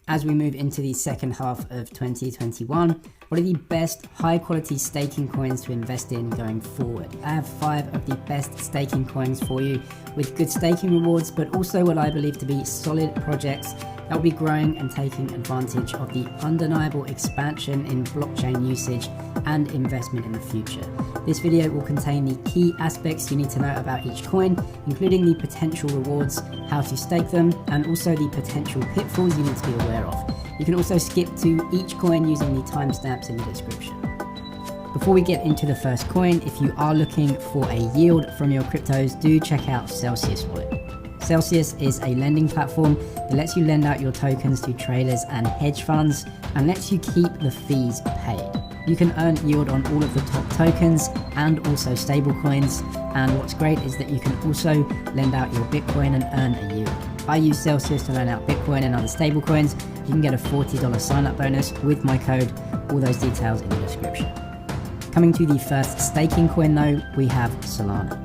As we move into the second half of 2021, what are the best high quality staking coins to invest in going forward? I have 5 of the best staking coins for you with good staking rewards, but also what I believe to be solid projects that will be growing and taking advantage of the undeniable expansion in blockchain usage and investment in the future. This video will contain the key aspects you need to know about each coin, including the potential rewards, how to stake them, and also the potential pitfalls you need to be aware of. You can also skip to each coin using the timestamps in the description. Before we get into the first coin, if you are looking for a yield from your cryptos, do check out Celsius Wallet. Celsius is a lending platform that lets you lend out your tokens to traders and hedge funds and lets you keep the fees paid. You can earn yield on all of the top tokens and also stable coins. And what's great is that you can also lend out your Bitcoin and earn a yield. I use Celsius to lend out Bitcoin and other stable coins. You can get a $40 sign up bonus with my code. All those details in the description. Coming to the first staking coin though, we have Solana.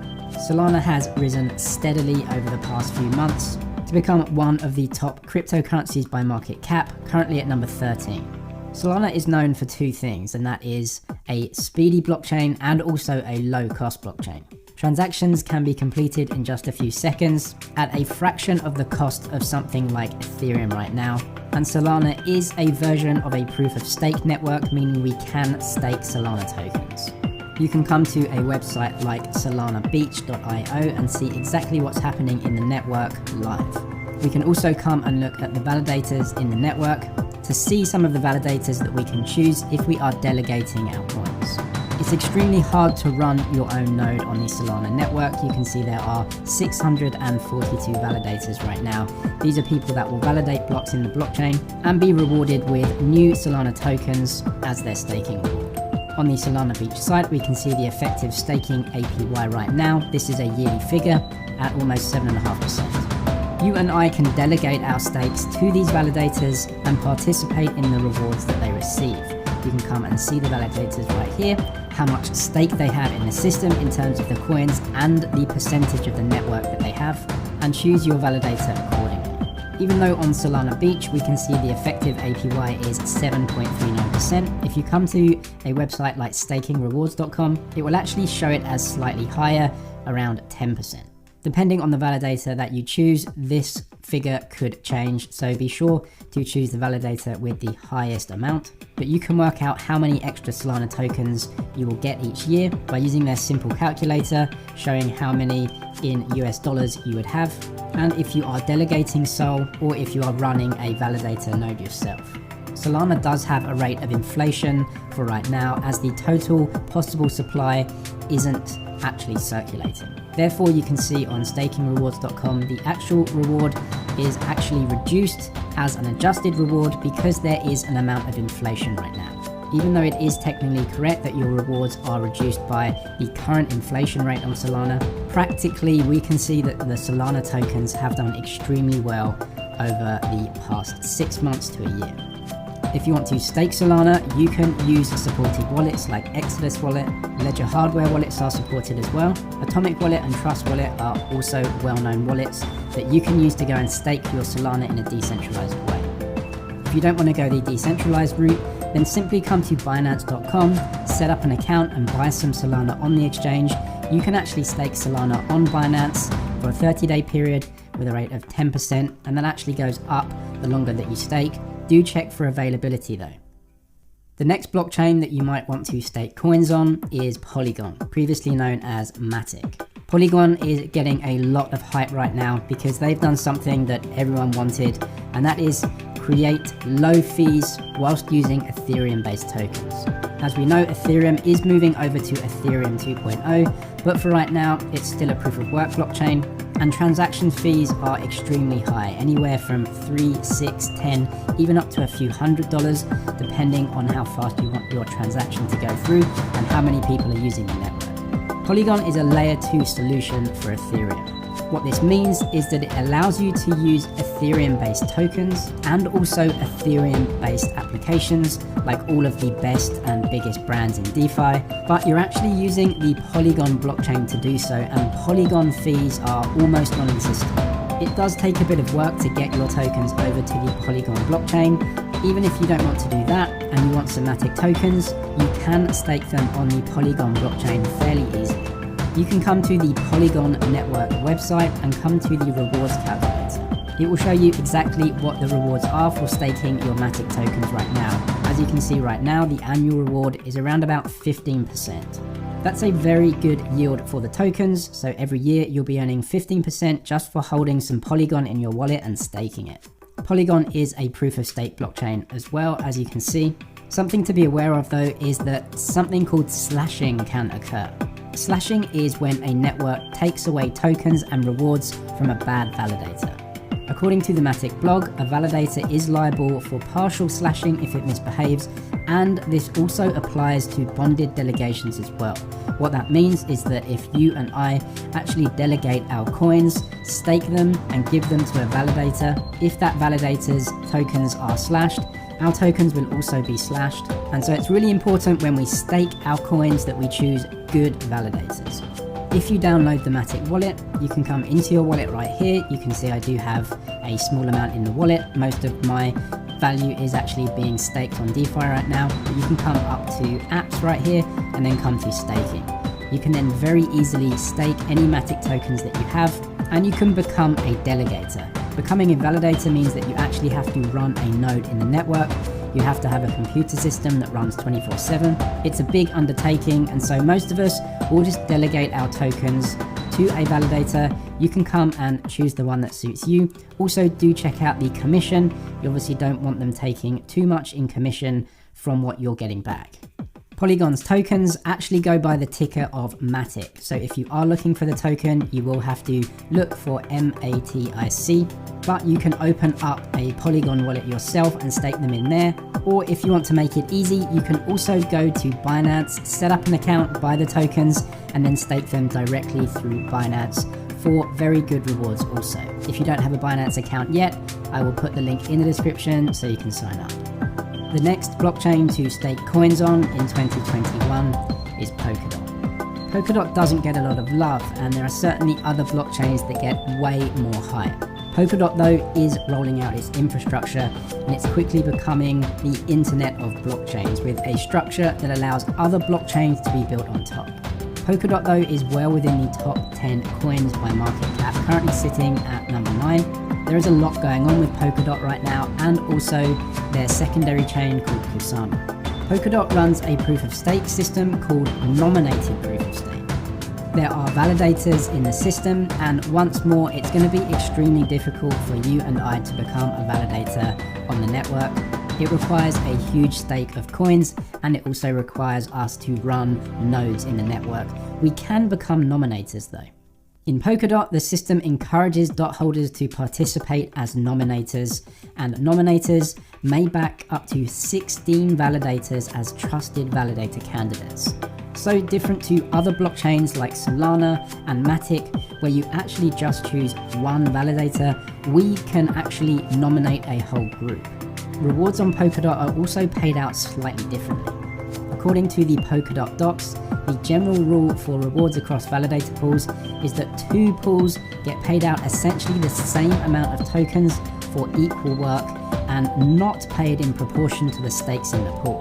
Solana has risen steadily over the past few months to become one of the top cryptocurrencies by market cap, currently at number 13. Solana is known for 2 things, and that is a speedy blockchain and also a low-cost blockchain. Transactions can be completed in just a few seconds at a fraction of the cost of something like Ethereum right now. And Solana is a version of a proof-of-stake network, meaning we can stake Solana tokens. You can come to a website like solanabeach.io and see exactly what's happening in the network live. We can also come and look at the validators in the network to see some of the validators that we can choose if we are delegating our coins. It's extremely hard to run your own node on the Solana network. You can see there are 642 validators right now. These are people that will validate blocks in the blockchain and be rewarded with new Solana tokens as their staking reward. On the Solana Beach site, we can see the effective staking APY right now. This is a yearly figure at almost 7.5%. You and I can delegate our stakes to these validators and participate in the rewards that they receive. You can come and see the validators right here, how much stake they have in the system in terms of the coins and the percentage of the network that they have, and choose your validator accordingly. Even though on Solana Beach we can see the effective APY is 7.39%, if you come to a website like stakingrewards.com, it will actually show it as slightly higher, around 10%. Depending on the validator that you choose, this figure could change, so be sure to choose the validator with the highest amount. But you can work out how many extra Solana tokens you will get each year by using their simple calculator, showing how many in US dollars you would have, and if you are delegating Sol or if you are running a validator node yourself. Solana does have a rate of inflation for right now, as the total possible supply isn't actually circulating. Therefore, you can see on stakingrewards.com the actual reward is actually reduced as an adjusted reward because there is an amount of inflation right now. Even though it is technically correct that your rewards are reduced by the current inflation rate on Solana, practically we can see that the Solana tokens have done extremely well over the past 6 months to a year. If you want to stake Solana, you can use supported wallets like Exodus Wallet. Ledger hardware wallets are supported as well. Atomic Wallet and Trust Wallet are also well-known wallets that you can use to go and stake your Solana in a decentralized way. If you don't want to go the decentralized route, then simply come to Binance.com, set up an account and buy some Solana on the exchange. You can actually stake Solana on Binance for a 30-day period with a rate of 10%, and that actually goes up the longer that you stake. Do check for availability though. The next blockchain that you might want to stake coins on is Polygon, previously known as Matic. Polygon is getting a lot of hype right now because they've done something that everyone wanted, and that is create low fees whilst using Ethereum-based tokens. As we know, Ethereum is moving over to Ethereum 2.0, but for right now, it's still a proof-of-work blockchain, and transaction fees are extremely high, anywhere from $3, $6, $10, even up to a few $100, depending on how fast you want your transaction to go through and how many people are using the network. Polygon is a layer 2 solution for Ethereum. What this means is that it allows you to use Ethereum-based tokens and also Ethereum-based applications like all of the best and biggest brands in DeFi, but you're actually using the Polygon blockchain to do so, and Polygon fees are almost non-existent. It does take a bit of work to get your tokens over to the Polygon blockchain. Even if you don't want to do that and you want some Matic tokens, you can stake them on the Polygon blockchain fairly easily. You can come to the Polygon network website and come to the rewards calculator. It will show you exactly what the rewards are for staking your Matic tokens right now. As you can see right now, the annual reward is around about 15%. That's a very good yield for the tokens, so every year you'll be earning 15% just for holding some Polygon in your wallet and staking it. Polygon is a proof of stake blockchain as well, as you can see. Something to be aware of though is that something called slashing can occur. Slashing is when a network takes away tokens and rewards from a bad validator. According to the Matic blog, a validator is liable for partial slashing if it misbehaves, and this also applies to bonded delegations as well. What that means is that if you and I actually delegate our coins, stake them, and give them to a validator, if that validator's tokens are slashed, our tokens will also be slashed. And so it's really important when we stake our coins that we choose good validators. If you download the Matic wallet, you can come into your wallet right here. You can see I do have a small amount in the wallet. Most of my value is actually being staked on DeFi right now. But you can come up to apps right here and then come to staking. You can then very easily stake any Matic tokens that you have, and you can become a delegator. Becoming a validator means that you actually have to run a node in the network. You have to have a computer system that runs 24/7. It's a big undertaking, and so most of us will just delegate our tokens to a validator. You can come and choose the one that suits you. Also, do check out the commission. You obviously don't want them taking too much in commission from what you're getting back. Polygon's tokens actually go by the ticker of Matic. So if you are looking for the token, you will have to look for MATIC, but you can open up a Polygon wallet yourself and stake them in there. Or if you want to make it easy, you can also go to Binance, set up an account, buy the tokens, and then stake them directly through Binance for very good rewards also. If you don't have a Binance account yet, I will put the link in the description so you can sign up. The next blockchain to stake coins on in 2021 is Polkadot. Polkadot doesn't get a lot of love, and there are certainly other blockchains that get way more hype. Polkadot though is rolling out its infrastructure, and it's quickly becoming the internet of blockchains with a structure that allows other blockchains to be built on top. Polkadot though is well within the top 10 coins by market cap, currently sitting at number 9. There is a lot going on with Polkadot right now, and also their secondary chain called Kusama. Polkadot runs a proof of stake system called nominated proof of stake. There are validators in the system, and once more, it's going to be extremely difficult for you and I to become a validator on the network. It requires a huge stake of coins, and it also requires us to run nodes in the network. We can become nominators though. In Polkadot, the system encourages DOT holders to participate as nominators, and nominators may back up to 16 validators as trusted validator candidates. So different to other blockchains like Solana and Matic, where you actually just choose one validator, we can actually nominate a whole group. Rewards on Polkadot are also paid out slightly differently. According to the Polkadot docs, the general rule for rewards across validator pools is that 2 pools get paid out essentially the same amount of tokens for equal work and not paid in proportion to the stakes in the pool.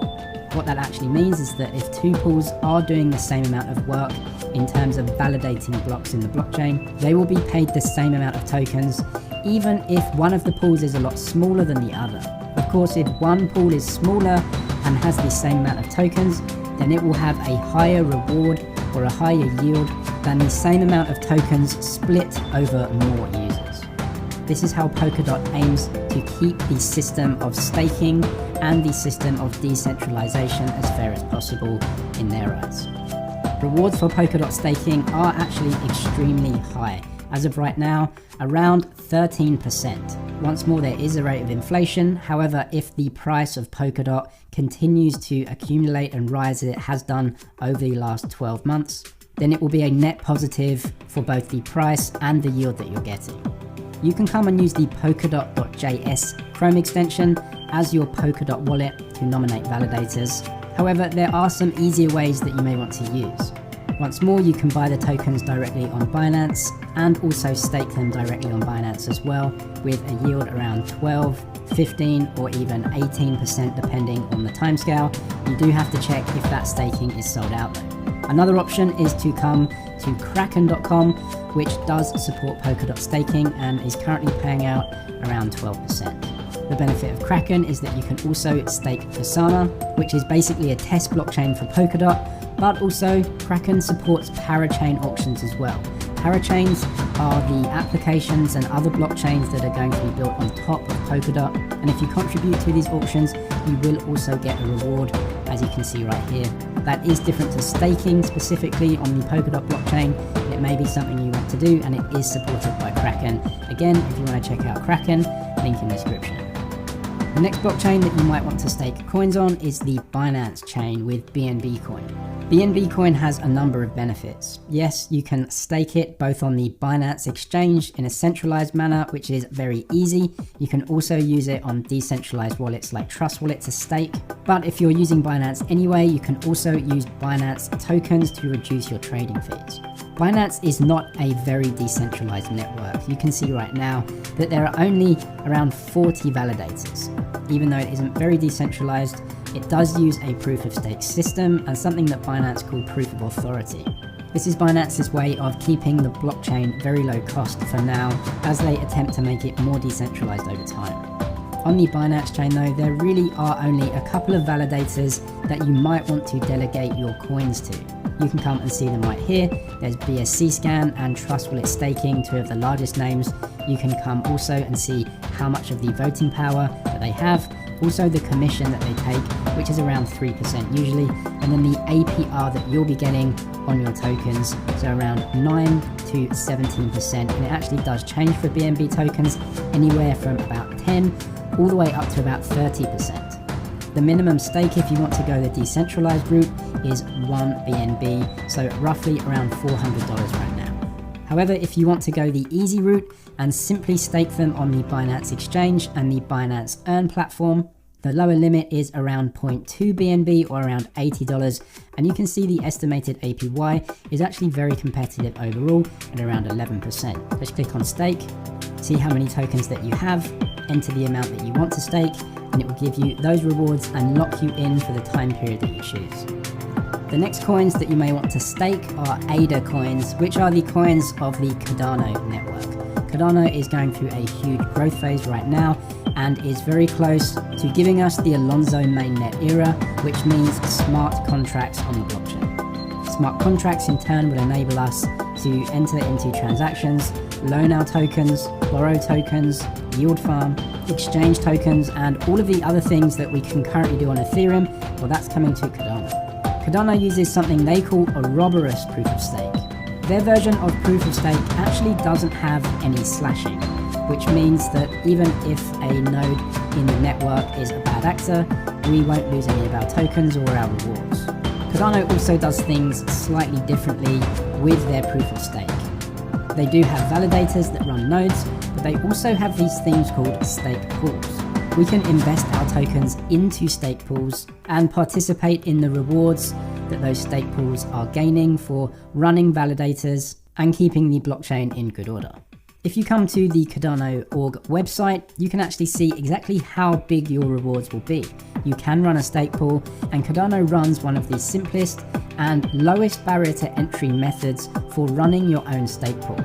What that actually means is that if 2 pools are doing the same amount of work in terms of validating blocks in the blockchain, they will be paid the same amount of tokens, even if one of the pools is a lot smaller than the other. Of course, if one pool is smaller and has the same amount of tokens, then it will have a higher reward or a higher yield than the same amount of tokens split over more users. This is how Polkadot aims to keep the system of staking and the system of decentralization as fair as possible in their eyes. Rewards for Polkadot staking are actually extremely high. As of right now, around 13%. Once more, there is a rate of inflation. However, if the price of Polkadot continues to accumulate and rise as it has done over the last 12 months, then it will be a net positive for both the price and the yield that you're getting. You can come and use the polkadot.js Chrome extension as your Polkadot wallet to nominate validators. However, there are some easier ways that you may want to use. Once more, you can buy the tokens directly on Binance and also stake them directly on Binance as well, with a yield around 12, 15 or even 18% depending on the timescale. You do have to check if that staking is sold out though. Another option is to come to kraken.com, which does support Polkadot staking and is currently paying out around 12%. The benefit of Kraken is that you can also stake Kasana, which is basically a test blockchain for Polkadot, but also Kraken supports parachain auctions as well. Parachains are the applications and other blockchains that are going to be built on top of Polkadot, and if you contribute to these auctions, you will also get a reward, as you can see right here. That is different to staking specifically on the Polkadot blockchain. It may be something you want to do, and it is supported by Kraken. Again, if you want to check out Kraken, link in the description. The next blockchain that you might want to stake coins on is the Binance chain with BNB coin. BNB coin has a number of benefits. Yes, you can stake it both on the Binance exchange in a centralized manner, which is very easy. You can also use it on decentralized wallets like Trust Wallet to stake. But if you're using Binance anyway, you can also use Binance tokens to reduce your trading fees. Binance is not a very decentralized network. You can see right now that there are only around 40 validators. Even though it isn't very decentralized, it does use a proof of stake system and something that Binance call proof of authority. This is Binance's way of keeping the blockchain very low cost for now, as they attempt to make it more decentralized over time. On the Binance chain though, there really are only a couple of validators that you might want to delegate your coins to. You can come and see them right here. There's BSC Scan and Trust Wallet Staking, two of the largest names. You can come also and see how much of the voting power that they have, also the commission that they take, which is around 3% usually, and then the APR that you'll be getting on your tokens, so around 9 to 17%, and it actually does change for BNB tokens, anywhere from about 10 all the way up to about 30%. The minimum stake if you want to go the decentralized route is 1 BNB, so roughly around $400 right now. However, if you want to go the easy route and simply stake them on the Binance exchange and the Binance Earn platform, the lower limit is around 0.2 BNB or around $80, and you can see the estimated APY is actually very competitive overall at around 11%. Let's click on stake, see how many tokens that you have, enter the amount that you want to stake, and it will give you those rewards and lock you in for the time period that you choose. The next coins that you may want to stake are ADA coins, which are the coins of the Cardano network. Cardano is going through a huge growth phase right now and is very close to giving us the Alonzo mainnet era, which means smart contracts on the blockchain. Smart contracts in turn will enable us to enter into transactions, loan our tokens, borrow tokens, yield farm, exchange tokens, and all of the other things that we can currently do on Ethereum. Well, that's coming to Cardano. Cardano uses something they call a Ouroboros proof of stake. Their version of proof of stake actually doesn't have any slashing, which means that even if a node in the network is a bad actor, we won't lose any of our tokens or our rewards. Cardano also does things slightly differently with their proof of stake. They do have validators that run nodes, but they also have these things called stake pools. We can invest our tokens into stake pools and participate in the rewards that those stake pools are gaining for running validators and keeping the blockchain in good order. If you come to the Cardano org website, you can actually see exactly how big your rewards will be. You can run a stake pool, and Cardano runs one of the simplest and lowest barrier to entry methods for running your own stake pool.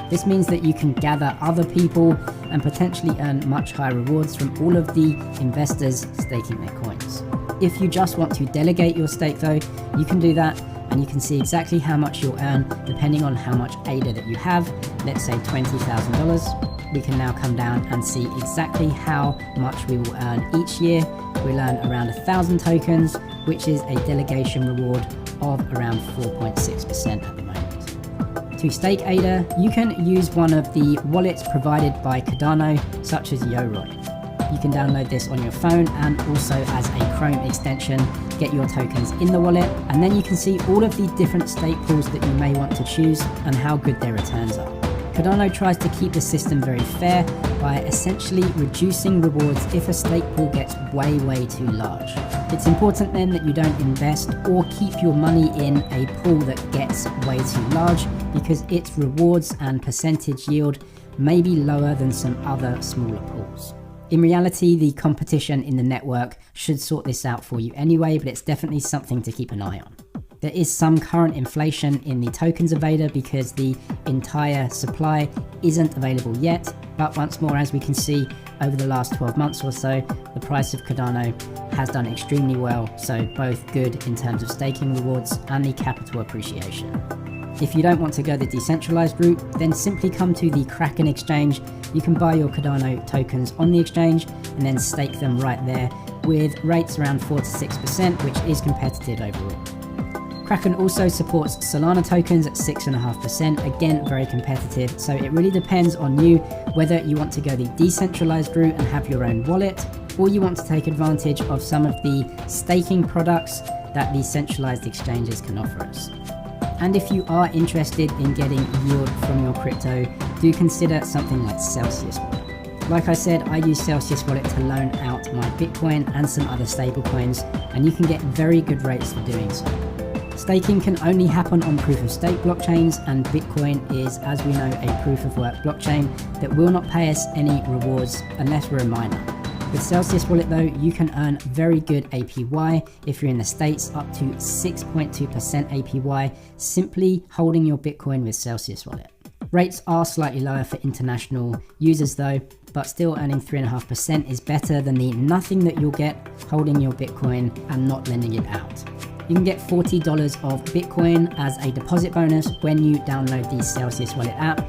This means that you can gather other people and potentially earn much higher rewards from all of the investors staking their coins. If you just want to delegate your stake though, you can do that, and you can see exactly how much you'll earn depending on how much ADA that you have. Let's say $20,000. We can now come down and see exactly how much we will earn each year. We'll earn around 1,000 tokens, which is a delegation reward of around 4.6% at the moment. To stake ADA, you can use one of the wallets provided by Cardano, such as Yoroi. You can download this on your phone and also as a Chrome extension, get your tokens in the wallet, and then you can see all of the different stake pools that you may want to choose and how good their returns are. Cardano tries to keep the system very fair by essentially reducing rewards if a stake pool gets way too large. It's important then that you don't invest or keep your money in a pool that gets way too large, because its rewards and percentage yield may be lower than some other smaller pools. In reality, the competition in the network should sort this out for you anyway, but it's definitely something to keep an eye on. There is some current inflation in the tokens of ADA because the entire supply isn't available yet, but once more, as we can see over the last 12 months or so, the price of Cardano has done extremely well, so both good in terms of staking rewards and the capital appreciation. If you don't want to go the decentralized route, then simply come to the Kraken exchange. You can buy your Cardano tokens on the exchange and then stake them right there with rates around 4 to 6%, which is competitive overall. Kraken also supports Solana tokens at 6.5%, again very competitive, so it really depends on you whether you want to go the decentralized route and have your own wallet, or you want to take advantage of some of the staking products that the centralized exchanges can offer us. And if you are interested in getting yield from your crypto, do consider something like Celsius Wallet. Like I said, I use Celsius Wallet to loan out my Bitcoin and some other stablecoins, and you can get very good rates for doing so. Staking can only happen on proof of stake blockchains, and Bitcoin is, as we know, a proof of work blockchain that will not pay us any rewards unless we're a miner. With Celsius Wallet though, you can earn very good APY if you're in the States, up to 6.2% APY simply holding your Bitcoin with Celsius Wallet. Rates are slightly lower for international users though, but still earning 3.5% is better than the nothing that you'll get holding your Bitcoin and not lending it out. You can get $40 of Bitcoin as a deposit bonus when you download the Celsius Wallet app.